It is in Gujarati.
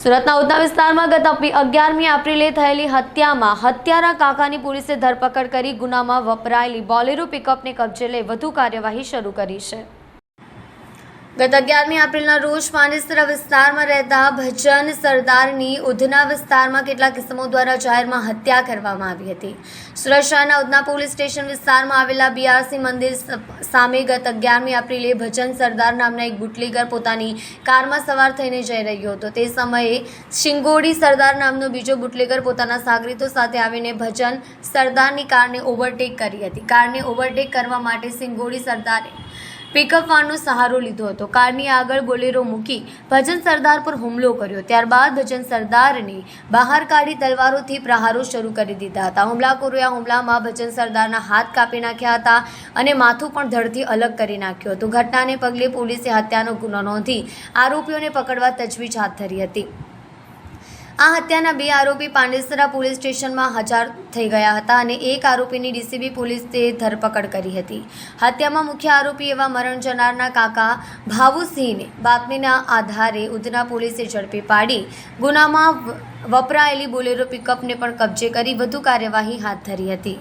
સુરતના ઉધના વિસ્તારમાં ગત 11મી એપ્રિલે થયેલી હત્યામાં હત્યારા કાકાની પોલીસે ધરપકડ કરી ગુનામાં વપરાયેલી બોલેરો પિકઅપને કબજે લઈ વધુ કાર્યવાહી શરૂ કરી છે। ગત 11મી એપ્રિલના રોજ પાંડેસરા વિસ્તારમાં રહેતા ભજન સરદારની ઉધના વિસ્તારમાં કેટલાક કિસ્મો દ્વારા જાહેરમાં હત્યા કરવામાં આવી હતી। સુરત શહેરના ઉધના પોલીસ સ્ટેશન વિસ્તારમાં આવેલા બીઆરસી મંદિર સામે ગત 11મી એપ્રિલે ભજન સરદાર નામના એક બુટલેગર પોતાની કારમાં સવાર થઈને જઈ રહ્યો હતો। તે સમયે શિંગોડી સરદાર નામનો બીજો બુટલેગર પોતાના સાગરીતો સાથે આવીને ભજન સરદારની કારને ઓવરટેક કરી હતી। કારને ઓવરટેક કરવા માટે શિંગોડી સરદારે પિકઅપ વાનનો સહારો લીધો હતો। કારની આગળ બોલેરો મૂકી ભજન સરદાર પર હુમલો કર્યો। ત્યારબાદ ભજન સરદારને બહાર કાઢી તલવારોથી પ્રહારો શરૂ કરી દીધા હતા। હુમલાખોરોએ આ હુમલામાં ભજન સરદારના હાથ કાપી નાખ્યા હતા અને માથું પણ ધડથી અલગ કરી નાખ્યું હતું। ઘટનાને પગલે પોલીસે હત્યાનો ગુનો નોંધી આરોપીઓને પકડવા તજવીજ હાથ ધરી હતી। આ હત્યાના 2 આરોપી પાંડેસરા પોલીસ સ્ટેશનમાં હાજર થઈ ગયા હતા અને એક આરોપીની ડીસીબી પોલીસે ધરપકડ કરી હતી। હત્યામાં મુખ્ય આરોપી એવા મરણ જનારના કાકા ભાવુસિંહને બાતમીના આધારે ઉધના પોલીસે ઝડપી પાડી ગુનામાં વપરાયેલી બોલેરો પિકઅપને પણ કબજે કરી વધુ કાર્યવાહી હાથ ધરી હતી।